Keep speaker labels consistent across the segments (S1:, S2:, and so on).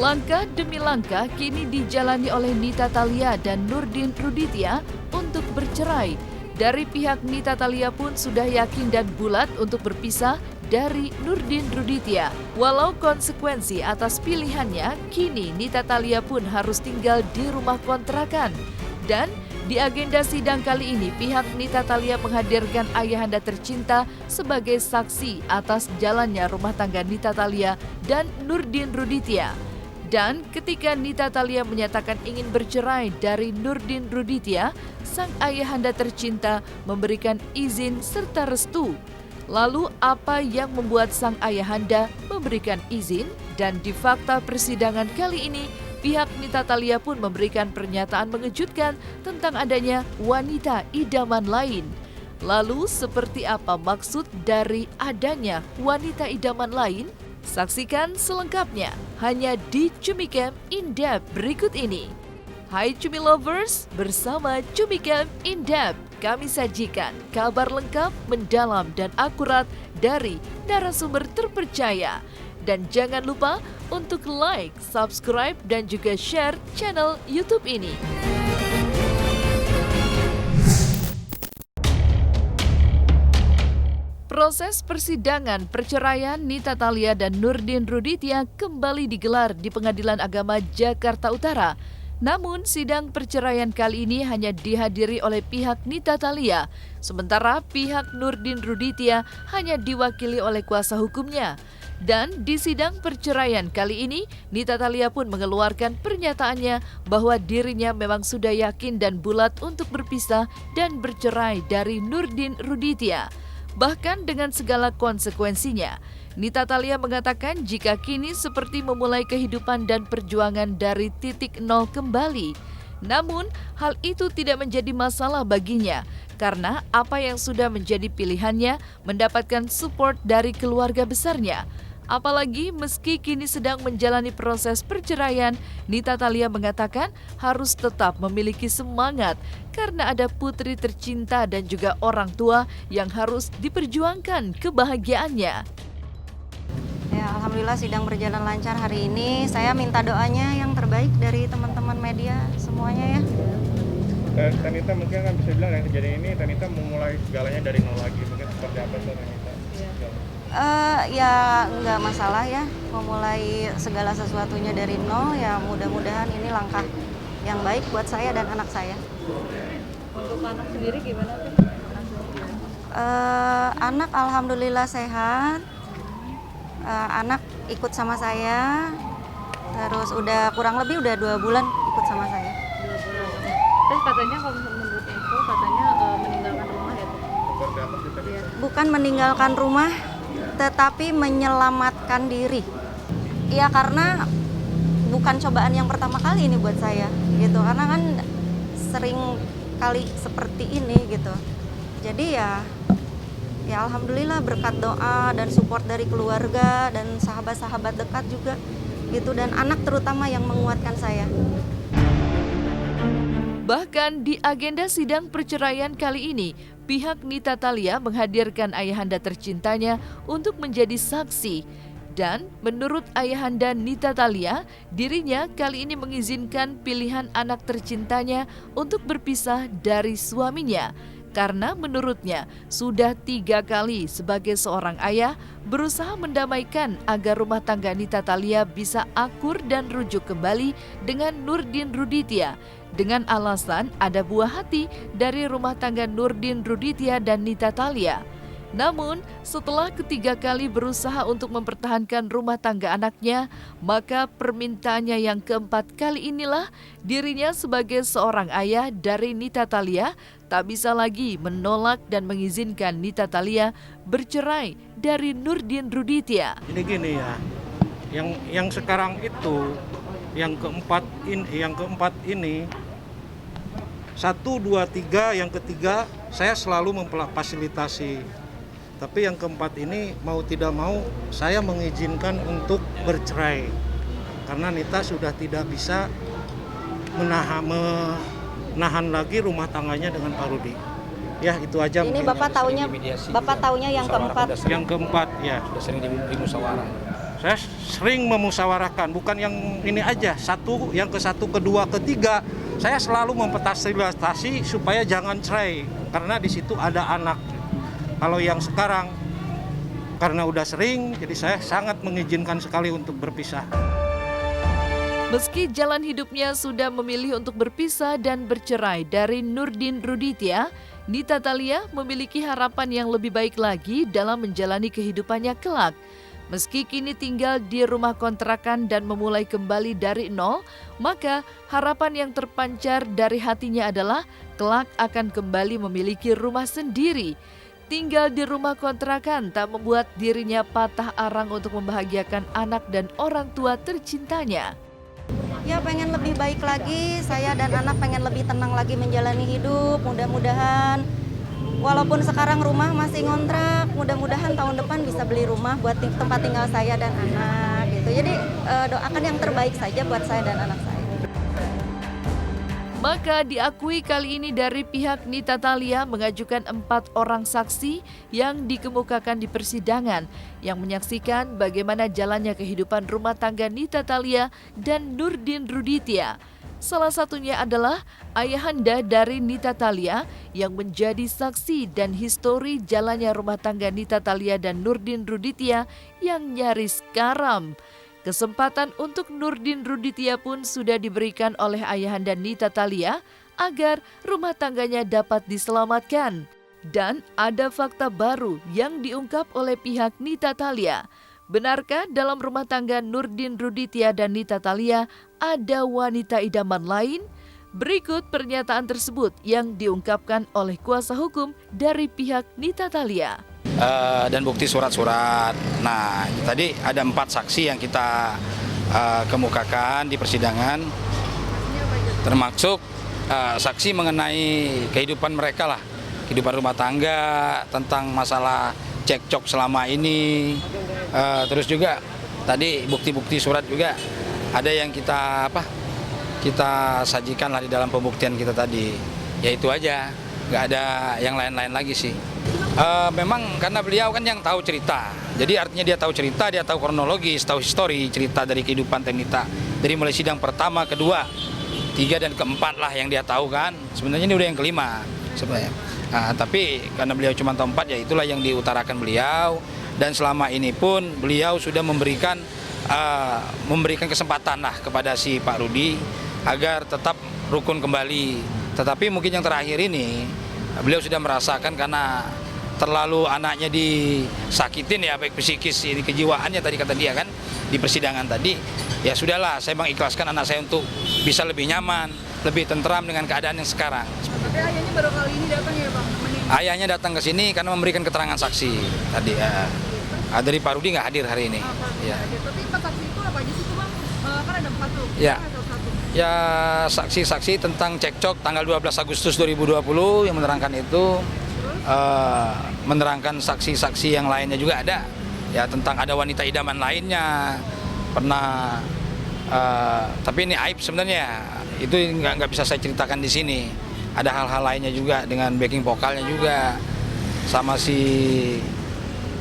S1: Langkah demi langkah kini dijalani oleh Nita Thalia dan Nurdin Ruditya untuk bercerai. Dari pihak Nita Thalia pun sudah yakin dan bulat untuk berpisah dari Nurdin Ruditya. Walau konsekuensi atas pilihannya, kini Nita Thalia pun harus tinggal di rumah kontrakan. Dan di agenda sidang kali ini, pihak Nita Thalia menghadirkan ayahanda tercinta sebagai saksi atas jalannya rumah tangga Nita Thalia dan Nurdin Ruditya. Dan ketika Nita Thalia menyatakan ingin bercerai dari Nurdin Ruditya, sang ayahanda tercinta memberikan izin serta restu. Lalu apa yang membuat sang ayahanda memberikan izin? Dan di fakta persidangan kali ini, pihak Nita Thalia pun memberikan pernyataan mengejutkan tentang adanya wanita idaman lain. Lalu seperti apa maksud dari adanya wanita idaman lain? Saksikan selengkapnya hanya di Cumicam In-Depth berikut ini. Hai Cumi Lovers, bersama Cumicam In-Depth kami sajikan kabar lengkap, mendalam dan akurat dari narasumber terpercaya. Dan jangan lupa untuk like, subscribe dan juga share channel YouTube ini. Proses persidangan perceraian Nita Thalia dan Nurdin Ruditya kembali digelar di Pengadilan Agama Jakarta Utara. Namun sidang perceraian kali ini hanya dihadiri oleh pihak Nita Thalia, sementara pihak Nurdin Ruditya hanya diwakili oleh kuasa hukumnya. Dan di sidang perceraian kali ini, Nita Thalia pun mengeluarkan pernyataannya bahwa dirinya memang sudah yakin dan bulat untuk berpisah dan bercerai dari Nurdin Ruditya. Bahkan dengan segala konsekuensinya, Nita Thalia mengatakan jika kini seperti memulai kehidupan dan perjuangan dari titik nol kembali. Namun, hal itu tidak menjadi masalah baginya, karena apa yang sudah menjadi pilihannya mendapatkan support dari keluarga besarnya. Apalagi meski kini sedang menjalani proses perceraian, Nita Thalia mengatakan harus tetap memiliki semangat karena ada putri tercinta dan juga orang tua yang harus diperjuangkan kebahagiaannya.
S2: Ya, alhamdulillah sidang berjalan lancar hari ini. Saya minta doanya yang terbaik dari teman-teman media semuanya ya.
S3: Tanita mungkin kan bisa bilang yang kejadian ini Tanita memulai segalanya dari nol lagi. Mungkin seperti apa tuh Tanita?
S2: Ya nggak masalah ya, memulai segala sesuatunya dari nol ya, mudah-mudahan ini langkah yang baik buat saya dan anak saya.
S4: Untuk anak sendiri gimana tuh?
S2: Anak alhamdulillah sehat, anak ikut sama saya, terus udah kurang lebih udah 2 bulan ikut sama saya.
S4: 2 bulan. Terus katanya kalau menurut info katanya meninggalkan rumah ya?
S3: Seperti apa sih tadi?
S2: Bukan meninggalkan rumah, tetapi menyelamatkan diri. Ya karena bukan cobaan yang pertama kali ini buat saya gitu, karena kan sering kali seperti ini gitu. Jadi ya alhamdulillah berkat doa dan support dari keluarga dan sahabat-sahabat dekat juga gitu, dan anak terutama yang menguatkan saya.
S1: Bahkan di agenda sidang perceraian kali ini, pihak Nita Thalia menghadirkan ayahanda tercintanya untuk menjadi saksi. Dan menurut ayahanda Nita Thalia, dirinya kali ini mengizinkan pilihan anak tercintanya untuk berpisah dari suaminya. Karena menurutnya sudah 3 kali sebagai seorang ayah berusaha mendamaikan agar rumah tangga Nita Thalia bisa akur dan rujuk kembali dengan Nurdin Ruditya. Dengan alasan ada buah hati dari rumah tangga Nurdin Ruditya dan Nita Thalia. Namun, setelah ketiga kali berusaha untuk mempertahankan rumah tangga anaknya, maka permintaannya yang keempat kali inilah dirinya sebagai seorang ayah dari Nita Thalia tak bisa lagi menolak dan mengizinkan Nita Thalia bercerai dari Nurdin Ruditya.
S5: Ini gini ya, yang sekarang itu yang keempat ini 1, 2, 3, yang ketiga saya selalu memfasilitasi. Tapi yang keempat ini mau tidak mau saya mengizinkan untuk bercerai. Karena Nita sudah tidak bisa menahan lagi rumah tangganya dengan Pak Rudi. Ya, itu aja.
S2: Ini Bapak taunya yang keempat.
S5: Yang keempat ya.
S6: Sudah sering di musyawarah.
S5: Saya sering memusyawarahkan, bukan yang ini aja, satu, yang ke satu, kedua, ketiga. Saya selalu memfasilitasi supaya jangan cerai, karena di situ ada anak. Kalau yang sekarang, karena udah sering, jadi saya sangat mengizinkan sekali untuk berpisah.
S1: Meski jalan hidupnya sudah memilih untuk berpisah dan bercerai dari Nurdin Ruditya, Nita Thalia memiliki harapan yang lebih baik lagi dalam menjalani kehidupannya kelak. Meski kini tinggal di rumah kontrakan dan memulai kembali dari nol, maka harapan yang terpancar dari hatinya adalah kelak akan kembali memiliki rumah sendiri. Tinggal di rumah kontrakan tak membuat dirinya patah arang untuk membahagiakan anak dan orang tua tercintanya.
S2: Ya pengen lebih baik lagi, saya dan anak pengen lebih tenang lagi menjalani hidup, mudah-mudahan. Walaupun sekarang rumah masih ngontrak, mudah-mudahan tahun depan bisa beli rumah buat tempat tinggal saya dan anak gitu. Jadi doakan yang terbaik saja buat saya dan anak saya.
S1: Maka diakui kali ini dari pihak Nita Thalia mengajukan 4 orang saksi yang dikemukakan di persidangan yang menyaksikan bagaimana jalannya kehidupan rumah tangga Nita Thalia dan Nurdin Ruditya. Salah satunya adalah ayahanda dari Nita Thalia yang menjadi saksi dan histori jalannya rumah tangga Nita Thalia dan Nurdin Ruditya yang nyaris karam. Kesempatan untuk Nurdin Ruditya pun sudah diberikan oleh ayahanda Nita Thalia agar rumah tangganya dapat diselamatkan. Dan ada fakta baru yang diungkap oleh pihak Nita Thalia. Benarkah dalam rumah tangga Nurdin Ruditya dan Nita Thalia ada wanita idaman lain? Berikut pernyataan tersebut yang diungkapkan oleh kuasa hukum dari pihak Nita Thalia.
S6: Dan bukti surat-surat. Nah, tadi ada 4 saksi yang kita kemukakan di persidangan, termasuk saksi mengenai kehidupan mereka lah, kehidupan rumah tangga, tentang masalah cekcok selama ini. Terus juga tadi bukti-bukti surat juga ada yang kita sajikan lah di dalam pembuktian kita tadi. Ya itu aja, nggak ada yang lain-lain lagi sih. Memang karena beliau kan yang tahu cerita, jadi artinya dia tahu cerita, dia tahu kronologis, tahu histori cerita dari kehidupan Nita. Dari mulai sidang pertama, kedua, 3 dan keempat lah yang dia tahu kan. Sebenarnya ini udah yang kelima sebenarnya. Nah, tapi karena beliau cuma tahu 4, ya itulah yang diutarakan beliau. Dan selama ini pun beliau sudah memberikan kesempatan lah kepada si Pak Rudi agar tetap rukun kembali. Tetapi mungkin yang terakhir ini beliau sudah merasakan karena terlalu anaknya disakitin ya, baik psikis, ini kejiwaannya tadi kata dia kan di persidangan tadi. Ya sudahlah, saya mengikhlaskan anak saya untuk bisa lebih nyaman, lebih tentram dengan keadaan yang sekarang.
S4: Tapi ayahnya baru kali ini datang ya Bang?
S6: Ayahnya datang ke sini karena memberikan keterangan saksi tadi. Dari Pak Rudi nggak hadir hari ini. Ya.
S4: Tapi 4 saksi itu apa aja sih tuh Bang? Kan ada 4 tuh.
S6: Ya. Ya, saksi-saksi tentang cekcok tanggal 12 Agustus 2020 yang menerangkan itu. Menerangkan saksi-saksi yang lainnya juga ada. Ya, tentang ada wanita idaman lainnya. Pernah, tapi ini aib sebenarnya. Itu nggak bisa saya ceritakan di sini. Ada hal-hal lainnya juga dengan backing vokalnya juga. Sama si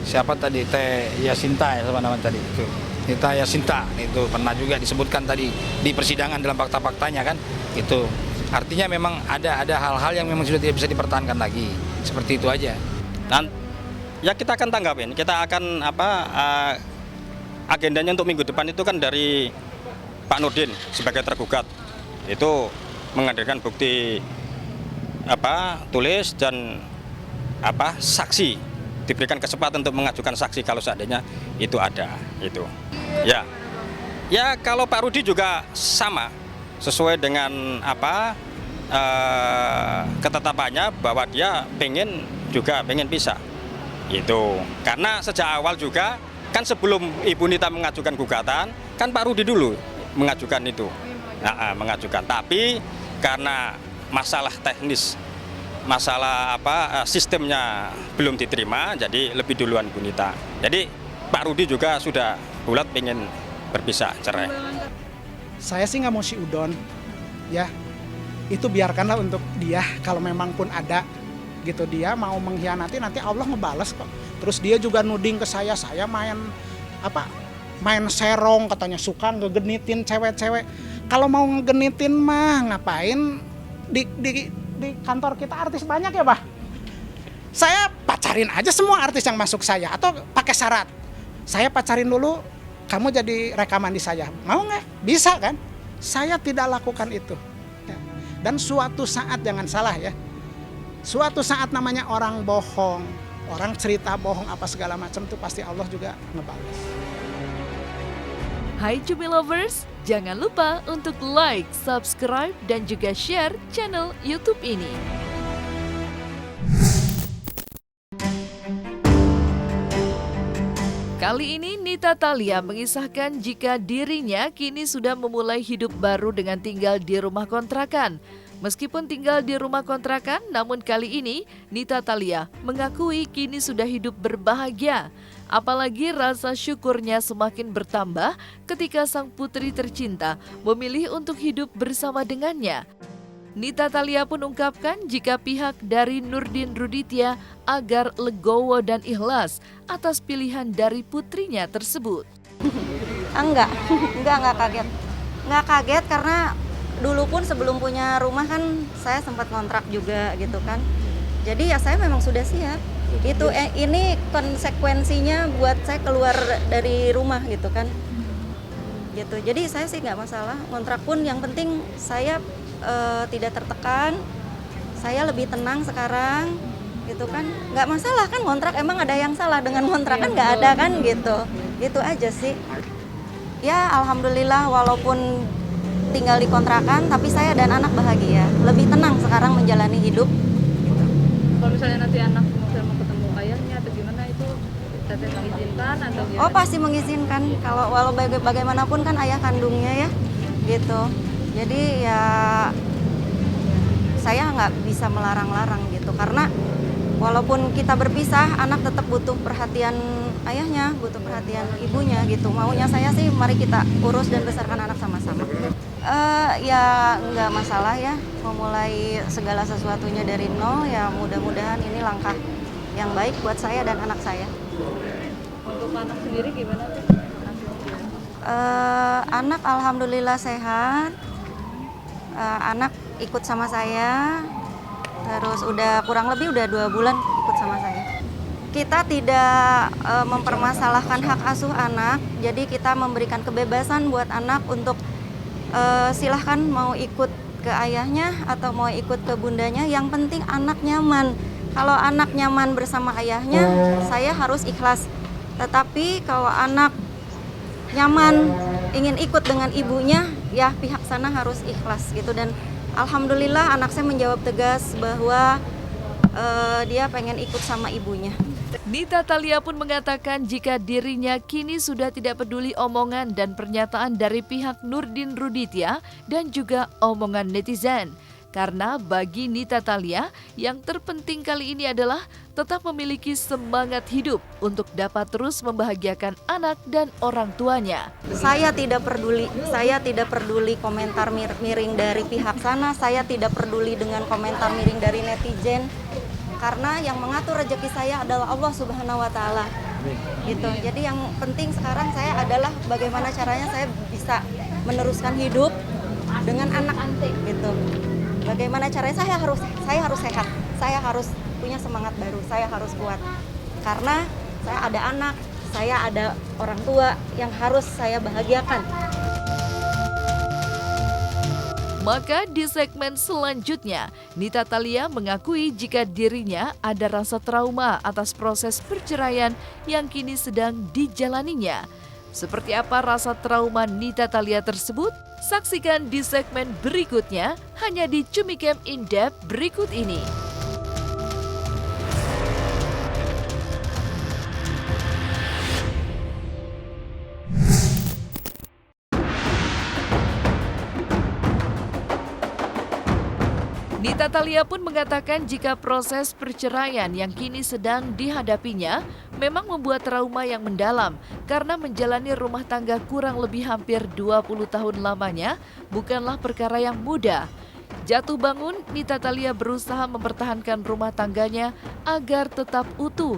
S6: siapa tadi, Teh Yasinta ya sama nama tadi itu. Nita Yasinta itu pernah juga disebutkan tadi di persidangan dalam fakta-faktanya kan. Itu artinya memang ada hal-hal yang memang sudah tidak bisa dipertahankan lagi. Seperti itu aja.
S7: Dan ya kita akan tanggapin. Kita akan agendanya untuk minggu depan itu kan dari Pak Nurdin sebagai tergugat. Itu menghadirkan bukti tulis dan saksi, diberikan kesempatan untuk mengajukan saksi kalau seandainya itu ada itu. Ya kalau Pak Rudi juga sama, sesuai dengan ketetapannya bahwa dia pengen pisah itu. Karena sejak awal juga kan sebelum Ibu Nita mengajukan gugatan kan Pak Rudi dulu mengajukan itu. Mengajukan, tapi karena masalah teknis, masalah sistemnya belum diterima, jadi lebih duluan Bu Nita. Jadi Pak Rudi juga sudah bulat pengen berpisah, cerai.
S8: Saya sih nggak mau si Udon, ya itu biarkanlah untuk dia. Kalau memang pun ada gitu dia mau mengkhianati, nanti Allah ngebales kok. Terus dia juga nuding ke saya main main serong, katanya suka ngegenitin cewek-cewek. Kalau mau ngegenitin mah ngapain di kantor kita artis banyak ya, Pak? Saya pacarin aja semua artis yang masuk saya, atau pakai syarat. Saya pacarin dulu, kamu jadi rekaman di saya. Mau nggak? Bisa kan? Saya tidak lakukan itu. Ya. Dan suatu saat, jangan salah ya, suatu saat namanya orang bohong, orang cerita bohong apa segala macam itu pasti Allah juga ngebalas.
S1: Hai Cumi Lovers, jangan lupa untuk like, subscribe, dan juga share channel YouTube ini. Kali ini Nita Thalia mengisahkan jika dirinya kini sudah memulai hidup baru dengan tinggal di rumah kontrakan. Meskipun tinggal di rumah kontrakan, namun kali ini Nita Thalia mengakui kini sudah hidup berbahagia. Apalagi rasa syukurnya semakin bertambah ketika sang putri tercinta memilih untuk hidup bersama dengannya. Nita Thalia pun ungkapkan jika pihak dari Nurdin Ruditya agar legowo dan ikhlas atas pilihan dari putrinya tersebut.
S2: Enggak kaget. Enggak kaget karena dulu pun sebelum punya rumah kan saya sempat kontrak juga gitu kan. Jadi ya saya memang sudah siap. Itu ini konsekuensinya buat saya keluar dari rumah gitu kan. Gitu. Jadi saya sih nggak masalah. Kontrak pun yang penting saya tidak tertekan. Saya lebih tenang sekarang gitu kan. Nggak masalah kan kontrak, emang ada yang salah dengan kontrak kan nggak ada kan gitu. Itu aja sih. Ya alhamdulillah walaupun tinggal di kontrakan tapi saya dan anak bahagia. Lebih tenang sekarang menjalani hidup. Gitu.
S4: Kalau misalnya nanti anak mau ketemu ayahnya atau gimana itu teteh mengizinkan atau gimana?
S2: Oh pasti mengizinkan. Kalau walau bagaimanapun kan ayah kandungnya ya gitu. Jadi ya saya nggak bisa melarang-larang gitu karena walaupun kita berpisah anak tetap butuh perhatian ayahnya, butuh perhatian ibunya gitu. Maunya saya sih mari kita urus dan besarkan anak sama-sama. Ya nggak masalah ya memulai segala sesuatunya dari nol ya, mudah-mudahan ini langkah yang baik buat saya dan anak saya.
S4: Untuk anak sendiri gimana tuh?
S2: Anak alhamdulillah sehat. Anak ikut sama saya, terus udah kurang lebih udah 2 bulan ikut sama saya. Kita tidak mempermasalahkan hak asuh anak, jadi kita memberikan kebebasan buat anak untuk silahkan mau ikut ke ayahnya atau mau ikut ke bundanya, yang penting anak nyaman. Kalau anak nyaman bersama ayahnya, saya harus ikhlas. Tetapi kalau anak nyaman ingin ikut dengan ibunya, ya pihak sana harus ikhlas gitu. Dan alhamdulillah anak saya menjawab tegas bahwa dia pengen ikut sama ibunya.
S1: Nita Thalia pun mengatakan jika dirinya kini sudah tidak peduli omongan dan pernyataan dari pihak Nurdin Ruditya dan juga omongan netizen. Karena bagi Nita Thalia, yang terpenting kali ini adalah tetap memiliki semangat hidup untuk dapat terus membahagiakan anak dan orang tuanya.
S2: Saya tidak peduli komentar miring dari pihak sana, saya tidak peduli dengan komentar miring dari netizen. Karena yang mengatur rezeki saya adalah Allah Subhanahu wa taala. Gitu. Jadi yang penting sekarang saya adalah bagaimana caranya saya bisa meneruskan hidup dengan anak gitu. Bagaimana caranya saya harus sehat, saya harus punya semangat baru, saya harus kuat. Karena saya ada anak, saya ada orang tua yang harus saya bahagiakan.
S1: Maka di segmen selanjutnya, Nita Thalia mengakui jika dirinya ada rasa trauma atas proses perceraian yang kini sedang dijalaninya. Seperti apa rasa trauma Nita Thalia tersebut? Saksikan di segmen berikutnya hanya di Cumi Camp In-Depth berikut ini. Nita Thalia pun mengatakan jika proses perceraian yang kini sedang dihadapinya memang membuat trauma yang mendalam karena menjalani rumah tangga kurang lebih hampir 20 tahun lamanya bukanlah perkara yang mudah. Jatuh bangun, Nita Thalia berusaha mempertahankan rumah tangganya agar tetap utuh.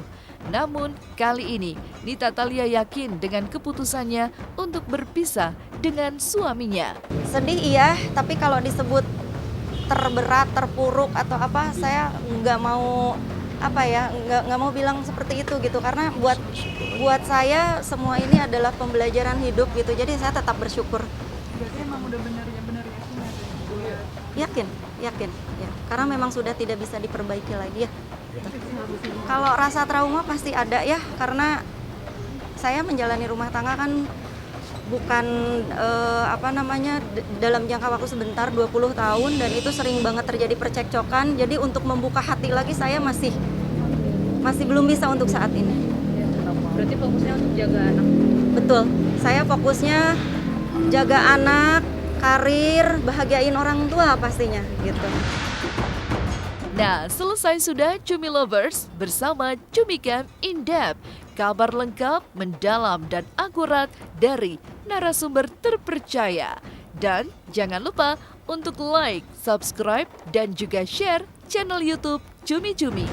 S1: Namun kali ini Nita Thalia yakin dengan keputusannya untuk berpisah dengan suaminya.
S2: Sedih iya, tapi kalau disebut terberat, terpuruk atau apa, saya nggak mau nggak mau bilang seperti itu gitu, karena buat saya semua ini adalah pembelajaran hidup gitu, jadi saya tetap bersyukur.
S4: Berarti emang udah benar
S2: Yakin ya, karena memang sudah tidak bisa diperbaiki lagi ya. Kalau rasa trauma pasti ada ya, karena saya menjalani rumah tangga kan bukan dalam jangka waktu sebentar, 20 tahun, dan itu sering banget terjadi percekcokan. Jadi untuk membuka hati lagi saya masih belum bisa untuk saat ini.
S4: Berarti fokusnya untuk jaga anak.
S2: Betul, saya fokusnya jaga anak, karir, bahagiain orang tua pastinya gitu.
S1: Nah, selesai sudah Cumi Lovers bersama Cumi Camp In Depth. Kabar lengkap, mendalam, dan akurat dari narasumber terpercaya. Dan jangan lupa untuk like, subscribe, dan juga share channel YouTube Cumi Cumi.